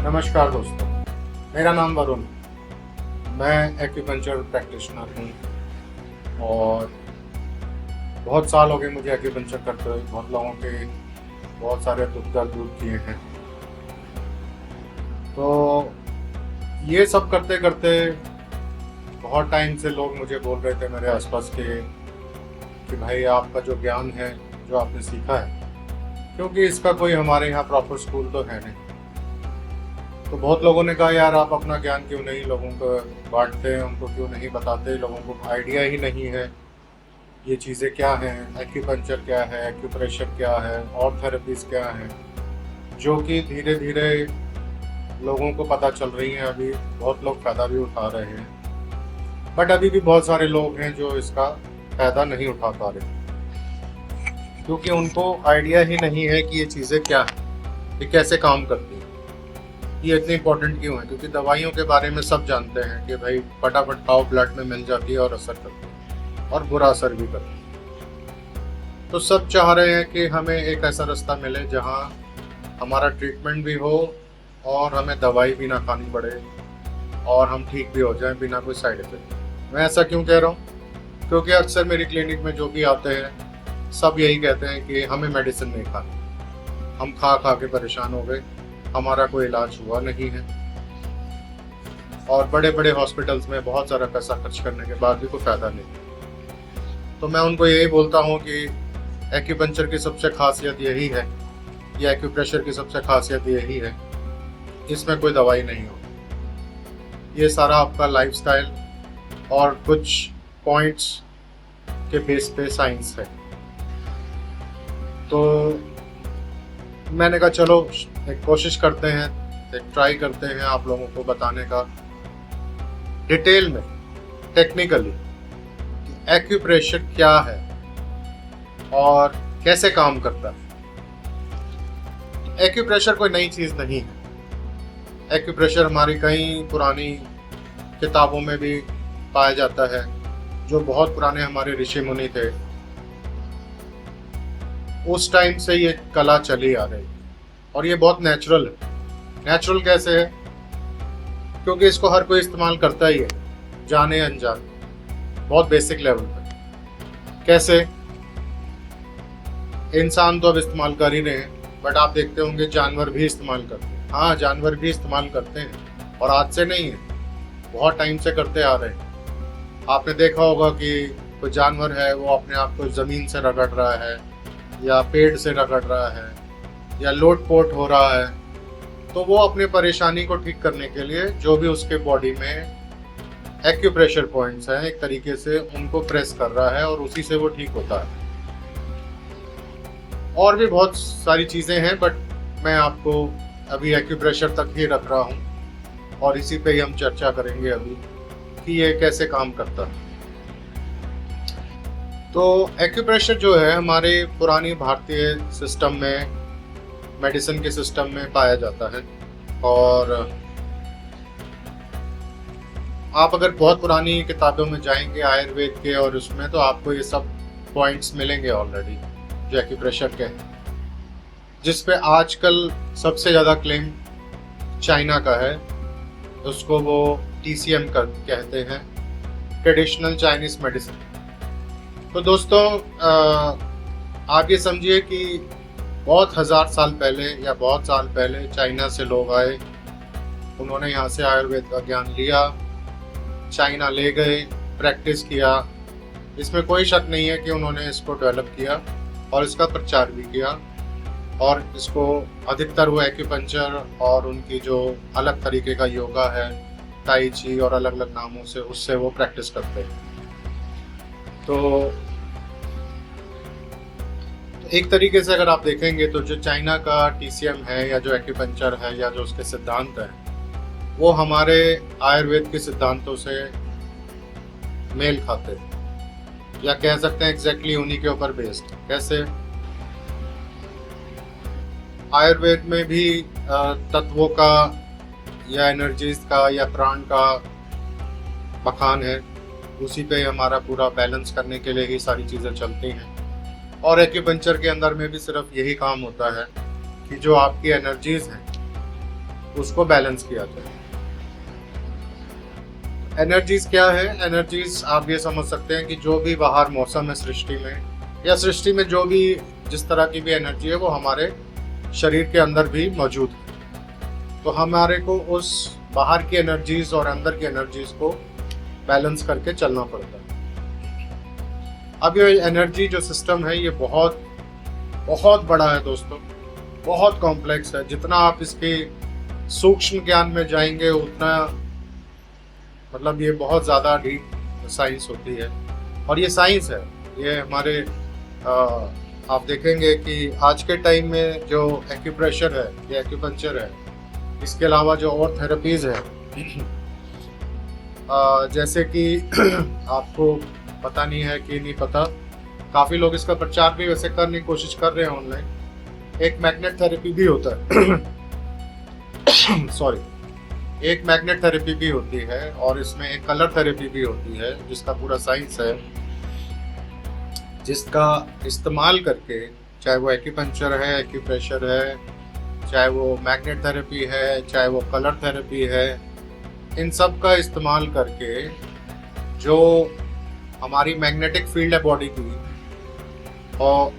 नमस्कार दोस्तों, मेरा नाम वरुण। मैं एक्यूपंक्चर प्रैक्टिशनर हूँ और बहुत साल हो गए मुझे एक्यूपंक्चर करते हुए। बहुत लोगों के बहुत सारे दुख दर्द दूर किए हैं। तो ये सब करते करते बहुत टाइम से लोग मुझे बोल रहे थे, मेरे आसपास के, कि भाई आपका जो ज्ञान है, जो आपने सीखा है, क्योंकि इसका कोई हमारे यहाँ प्रॉपर स्कूल तो है नहीं। तो बहुत लोगों ने कहा, यार आप अपना ज्ञान क्यों नहीं लोगों को बांटते हैं, उनको क्यों नहीं बताते, लोगों को आइडिया ही नहीं है ये चीज़ें क्या हैं, एक्यूपंक्चर क्या है, एक्यूप्रेशर क्या है और थेरेपीज क्या हैं, जो कि धीरे धीरे लोगों को पता चल रही हैं। अभी बहुत लोग फ़ायदा भी उठा रहे हैं, बट अभी भी बहुत सारे लोग हैं जो इसका फ़ायदा नहीं उठा पा रहे, क्योंकि उनको आइडिया ही नहीं है कि ये चीज़ें क्या है, ये कैसे काम करती हैं, ये इतनी इंपॉर्टेंट क्यों है। क्योंकि दवाइयों के बारे में सब जानते हैं कि भाई फटाफट खाओ, ब्लड में मिल जाती है और असर करती है, और बुरा असर भी करती है। तो सब चाह रहे हैं कि हमें एक ऐसा रास्ता मिले जहां हमारा ट्रीटमेंट भी हो और हमें दवाई भी ना खानी पड़े और हम ठीक भी हो जाएं बिना कोई साइड इफेक्ट। मैं ऐसा क्यों कह रहा हूँ? क्योंकि अक्सर मेरी क्लिनिक में जो भी आते हैं सब यही कहते हैं कि हमें मेडिसिन नहीं खानी, हम खा खा के परेशान हो गए, हमारा कोई इलाज हुआ नहीं है, और बड़े बड़े हॉस्पिटल्स में बहुत सारा पैसा खर्च करने के बाद भी कोई फ़ायदा नहीं। तो मैं उनको यही बोलता हूँ कि एक्यूपंक्चर की सबसे खासियत यही है, या एक्यूप्रेशर की सबसे खासियत यही है, इसमें कोई दवाई नहीं हो। ये सारा आपका लाइफस्टाइल और कुछ पॉइंट्स के बेस पे साइंस है। तो मैंने कहा चलो एक कोशिश करते हैं, एक ट्राई करते हैं आप लोगों को बताने का डिटेल में, टेक्निकली, एक्यूप्रेशर क्या है और कैसे काम करता है। एक्यूप्रेशर कोई नई चीज़ नहीं है। एक्यूप्रेशर हमारी कई पुरानी किताबों में भी पाया जाता है। जो बहुत पुराने हमारे ऋषि मुनि थे, उस टाइम से ये कला चली आ रही है, और ये बहुत नेचुरल है। नेचुरल कैसे है? क्योंकि इसको हर कोई इस्तेमाल करता ही है, जाने अनजाने, बहुत बेसिक लेवल पे। कैसे? इंसान तो अब इस्तेमाल कर ही रहे हैं, बट आप देखते होंगे जानवर भी इस्तेमाल करते हैं। हाँ, जानवर भी इस्तेमाल करते हैं, और आज से नहीं है, बहुत टाइम से करते आ रहे हैं। आपने देखा होगा कि कोई जानवर है, वो अपने आप को ज़मीन से रगड़ रहा है, या पेड़ से रगड़ रहा है, या लोट पोट हो रहा है, तो वो अपने परेशानी को ठीक करने के लिए जो भी उसके बॉडी में एक्यूप्रेशर पॉइंट्स हैं, एक तरीके से उनको प्रेस कर रहा है, और उसी से वो ठीक होता है। और भी बहुत सारी चीज़ें हैं, बट मैं आपको अभी एक्यूप्रेशर तक ही रख रहा हूँ, और इसी पे ही हम चर्चा करेंगे अभी कि ये कैसे काम करता है। तो एक्यूप्रेशर जो है हमारे पुरानी भारतीय सिस्टम में, मेडिसिन के सिस्टम में पाया जाता है। और आप अगर बहुत पुरानी किताबों में जाएंगे आयुर्वेद के और उसमें, तो आपको ये सब पॉइंट्स मिलेंगे ऑलरेडी जो एक्यूप्रेशर के हैं। जिस पे आजकल सबसे ज़्यादा क्लेम चाइना का है, उसको वो TCM कहते हैं, ट्रेडिशनल चाइनीज मेडिसिन। तो दोस्तों, आप ये समझिए कि बहुत हज़ार साल पहले या बहुत साल पहले चाइना से लोग आए, उन्होंने यहाँ से आयुर्वेद का ज्ञान लिया, चाइना ले गए, प्रैक्टिस किया। इसमें कोई शक नहीं है कि उन्होंने इसको डेवलप किया और इसका प्रचार भी किया, और इसको अधिकतर वो एक्यूपंक्चर और उनकी जो अलग तरीके का योगा है, टाई ची और अलग अलग नामों से, उससे वो प्रैक्टिस करते हैं। तो एक तरीके से अगर आप देखेंगे तो जो चाइना का TCM है, या जो एक्यूपंक्चर है, या जो उसके सिद्धांत हैं, वो हमारे आयुर्वेद के सिद्धांतों से मेल खाते हैं, या कह सकते हैं एग्जैक्टली उन्हीं के ऊपर बेस्ड। कैसे? आयुर्वेद में भी तत्वों का या एनर्जीज का या प्राण का बखान है, उसी पे हमारा पूरा बैलेंस करने के लिए ही सारी चीज़ें चलती हैं। और एक्यूपंक्चर के अंदर में भी सिर्फ यही काम होता है कि जो आपकी एनर्जीज हैं उसको बैलेंस किया जाए। एनर्जीज क्या है? एनर्जीज आप ये समझ सकते हैं कि जो भी बाहर मौसम है सृष्टि में, या सृष्टि में जो भी जिस तरह की भी एनर्जी है वो हमारे शरीर के अंदर भी मौजूद है। तो हमारे को उस बाहर की एनर्जीज और अंदर की एनर्जीज को बैलेंस करके चलना पड़ता है। अब ये एनर्जी जो सिस्टम है ये बहुत बहुत बड़ा है दोस्तों, बहुत कॉम्प्लेक्स है। जितना आप इसके सूक्ष्म ज्ञान में जाएंगे उतना मतलब ये बहुत ज़्यादा डीप साइंस होती है। और ये साइंस है, ये हमारे आप देखेंगे कि आज के टाइम में जो एक्यूप्रेशर है या एक्यूपंक्चर है, इसके अलावा जो और थेरेपीज़ है जैसे कि आपको पता नहीं है कि नहीं पता, काफ़ी लोग इसका प्रचार भी वैसे करने की कोशिश कर रहे हैं ऑनलाइन। एक मैग्नेट थेरेपी भी होता है सॉरी, एक मैग्नेट थेरेपी भी होती है और इसमें एक कलर थेरेपी भी होती है जिसका पूरा साइंस है, जिसका इस्तेमाल करके चाहे वो एक्यूपंक्चर है, एक्यूप्रेशर है, चाहे वो मैग्नेट थेरेपी है, चाहे वो कलर थेरेपी है, इन सब का इस्तेमाल करके जो हमारी मैग्नेटिक फील्ड है बॉडी की और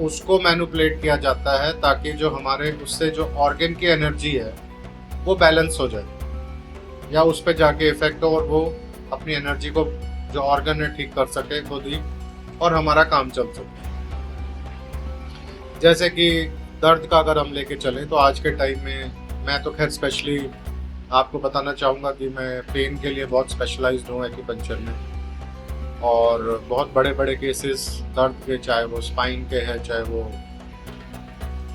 उसको मैनिपुलेट किया जाता है ताकि जो हमारे उससे जो ऑर्गन की एनर्जी है वो बैलेंस हो जाए या उस पर जाके इफेक्ट हो और वो अपनी एनर्जी को जो ऑर्गन है ठीक कर सके खुद ही और हमारा काम चल सके। जैसे कि दर्द का अगर हम लेके चलें तो आज के टाइम में मैं तो खैर स्पेशली आपको बताना चाहूँगा कि मैं पेन के लिए बहुत स्पेशलाइज्ड हूँ एक्यूपंक्चर में, और बहुत बड़े बड़े केसेस दर्द के, चाहे वो स्पाइन के हैं, चाहे वो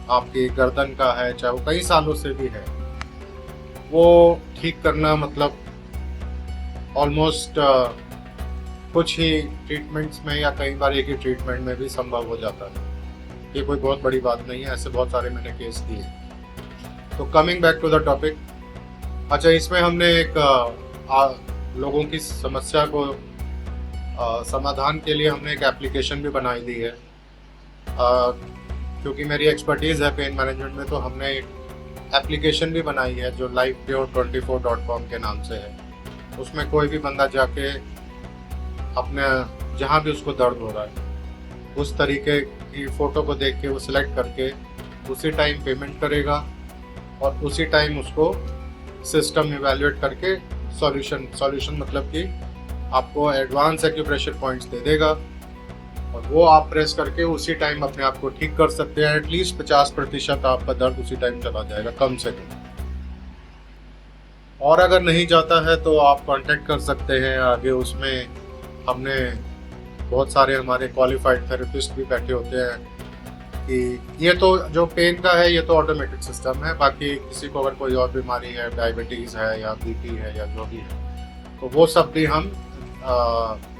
आपकी गर्दन का है, चाहे वो कई सालों से भी है, वो ठीक करना मतलब ऑलमोस्ट कुछ ही ट्रीटमेंट्स में या कई बार एक ही ट्रीटमेंट में भी संभव हो जाता है। ये कोई बहुत बड़ी बात नहीं है, ऐसे बहुत सारे मैंने केस दिए। तो coming back to the topic, अच्छा इसमें हमने एक लोगों की समस्या को समाधान के लिए हमने एक एप्लीकेशन भी बनाई दी है। क्योंकि मेरी एक्सपर्टीज़ है पेन मैनेजमेंट में, तो हमने एक एप्लीकेशन भी बनाई है जो lifepure24.com के नाम से है। उसमें कोई भी बंदा जाके अपने जहाँ भी उसको दर्द हो रहा है उस तरीके की फ़ोटो को देख के वो सिलेक्ट करके उसी टाइम पेमेंट करेगा और उसी टाइम उसको सिस्टम इवैल्यूएट करके सॉल्यूशन मतलब कि आपको एडवांस एक्यूप्रेशर पॉइंट्स दे देगा और वो आप प्रेस करके उसी टाइम अपने आप को ठीक कर सकते हैं। एटलीस्ट 50% आपका दर्द उसी टाइम चला जाएगा कम से कम। और अगर नहीं जाता है तो आप कांटेक्ट कर सकते हैं आगे। उसमें हमने बहुत सारे हमारे क्वालिफाइड थेरेपिस्ट भी बैठे होते हैं कि ये तो जो पेन का है ये तो ऑटोमेटिक सिस्टम है, बाकी किसी को अगर कोई और बीमारी है, डायबिटीज़ है या बीपी है या जो भी है, तो वो सब भी हम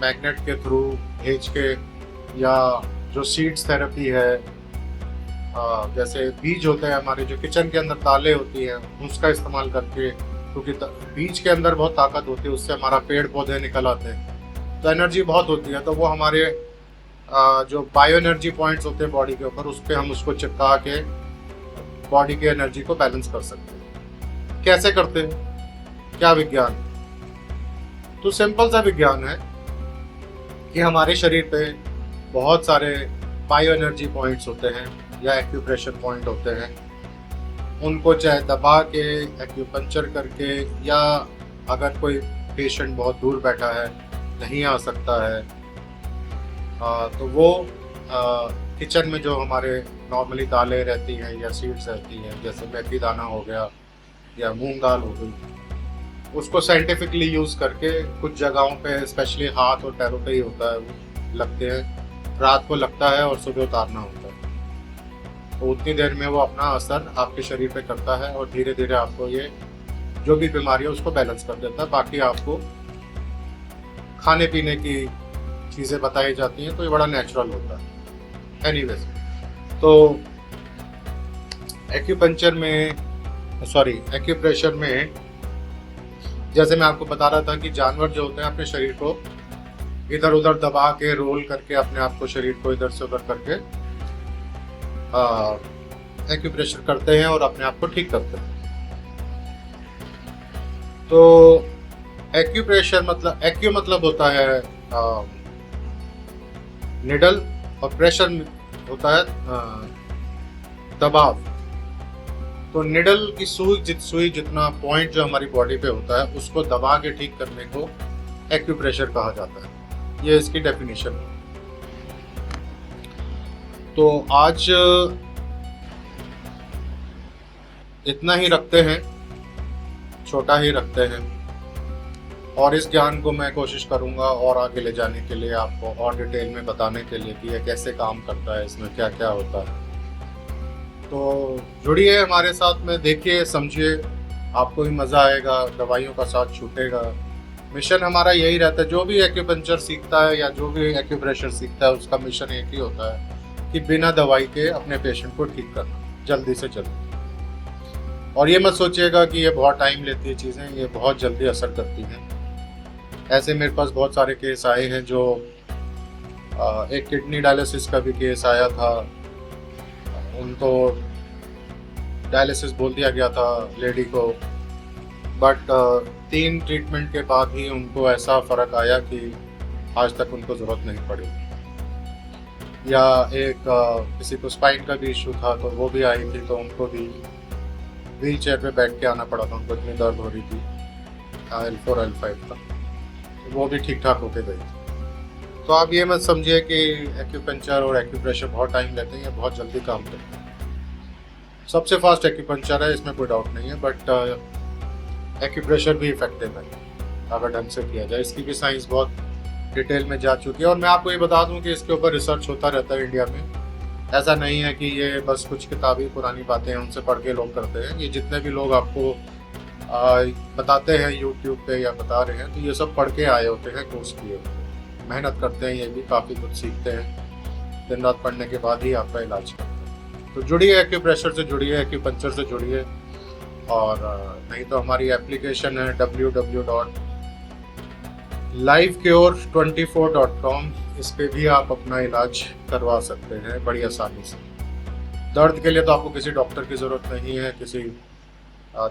मैग्नेट के थ्रू भेज के, या जो सीड्स थेरेपी है, जैसे बीज होते हैं हमारे जो किचन के अंदर दालें होती हैं उसका इस्तेमाल करके, क्योंकि बीज के अंदर बहुत ताकत होती है, उससे हमारा पेड़ पौधे निकल आते हैं तो एनर्जी बहुत होती है। तो वो हमारे जो बायो एनर्जी पॉइंट्स होते हैं बॉडी के ऊपर, उस पर हम उसको चिपका के बॉडी की एनर्जी को बैलेंस कर सकते हैं। कैसे करते हैं? क्या विज्ञान? तो सिंपल सा विज्ञान है कि हमारे शरीर पे बहुत सारे बायो एनर्जी पॉइंट्स होते हैं या एक्यूप्रेशर पॉइंट होते हैं। उनको चाहे दबा के, एक्यूपंक्चर करके, या अगर कोई पेशेंट बहुत दूर बैठा है, नहीं आ सकता है, तो वो किचन में जो हमारे नॉर्मली दालें रहती हैं या सीड्स रहती हैं, जैसे मेथी दाना हो गया या मूंग दाल हो गई, उसको साइंटिफिकली यूज़ करके कुछ जगहों पे स्पेशली हाथ और पैरों पे ही होता है, वो लगते हैं, रात को लगता है और सुबह उतारना होता है। तो उतनी देर में वो अपना असर आपके शरीर पे करता है और धीरे धीरे आपको ये जो भी बीमारी है उसको बैलेंस कर देता है। बाकी आपको खाने पीने की चीज़ें बताई जाती हैं तो ये बड़ा नेचुरल होता है। एनीवेज, तो एक्यूप्रेशर में जैसे मैं आपको बता रहा था कि जानवर जो होते हैं अपने शरीर को इधर उधर दबा के, रोल करके, अपने आप को, शरीर को इधर से उधर करके एक्यूप्रेशर करते हैं और अपने आप को ठीक करते हैं। तो एक्यूप्रेशर मतलब, एक्यू मतलब होता है निडल, और प्रेशर होता है दबाव। तो निडल की सुई जितना पॉइंट जो हमारी बॉडी पे होता है उसको दबा के ठीक करने को एक्यूप्रेशर कहा जाता है। ये इसकी डेफिनेशन है। तो आज इतना ही रखते हैं, छोटा ही रखते हैं, और इस ज्ञान को मैं कोशिश करूंगा और आगे ले जाने के लिए, आपको और डिटेल में बताने के लिए कि ये कैसे काम करता है, इसमें क्या क्या होता है। तो जुड़िए हमारे साथ में, देखिए समझिए, आपको भी मज़ा आएगा, दवाइयों का साथ छूटेगा। मिशन हमारा यही रहता है, जो भी एक्यूपंक्चर सीखता है या जो भी एक्यूप्रेशर सीखता है उसका मिशन एक ही होता है कि बिना दवाई के अपने पेशेंट को ठीक करना, जल्दी से जल्दी। और ये मत सोचिएगा कि ये बहुत टाइम लेती है चीज़ें, ये बहुत जल्दी असर करती हैं। ऐसे मेरे पास बहुत सारे केस आए हैं, जो एक किडनी डायलिसिस का भी केस आया था, उनको डायलिसिस बोल दिया गया था लेडी को, बट 3 ट्रीटमेंट के बाद ही उनको ऐसा फ़र्क आया कि आज तक उनको ज़रूरत नहीं पड़ी। या एक किसी को स्पाइन का भी इशू था, तो वो भी आई थी, तो उनको भी व्हील चेयर पर बैठ के आना पड़ा था, उनको इतनी दर्द हो रही थी L4 L5 का, तो वो भी ठीक ठाक होके गई थी। तो आप ये मत समझिए कि एक्यूपंक्चर और एक्यूप्रेशर बहुत टाइम लेते हैं, ये बहुत जल्दी काम करते हैं। सबसे फास्ट एक्यूपंक्चर है, इसमें कोई डाउट नहीं है, बट एक्यूप्रेशर भी इफेक्टिव है अगर ढंग से किया जाए। इसकी भी साइंस बहुत डिटेल में जा चुकी है, और मैं आपको ये बता दूं कि इसके ऊपर रिसर्च होता रहता है इंडिया में। ऐसा नहीं है कि ये बस कुछ किताबी पुरानी बातें हैं उनसे पढ़ के लोग करते हैं। ये जितने भी लोग आपको बताते हैं यूट्यूब पे या बता रहे हैं, तो ये सब पढ़ के आए होते हैं, कोर्स किए होते हैं, मेहनत करते हैं, ये भी काफ़ी कुछ सीखते हैं, दिन रात पढ़ने के बाद ही आपका इलाज करते हैं। तो जुड़िए, एक्यूप्रेशर से जुड़िए, एक्यूपंक्चर से जुड़िए, और नहीं तो हमारी एप्लीकेशन है www.livecure24.com, इस पे भी आप अपना इलाज करवा सकते हैं बड़ी आसानी से। दर्द के लिए तो आपको किसी डॉक्टर की ज़रूरत नहीं है, किसी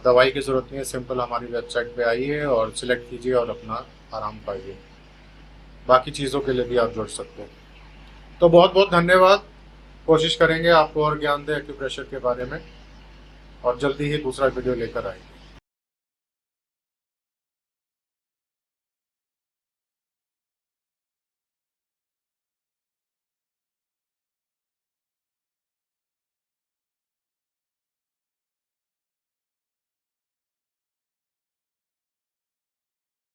दवाई की ज़रूरत नहीं है, सिंपल हमारी वेबसाइट पे आइए और सिलेक्ट कीजिए और अपना आराम पाइए। बाकी चीज़ों के लिए भी आप जुड़ सकते हैं। तो बहुत बहुत धन्यवाद। कोशिश करेंगे आपको और ज्ञान दें एक्यूप्रेशर के बारे में, और जल्दी ही दूसरा वीडियो लेकर आएंगे।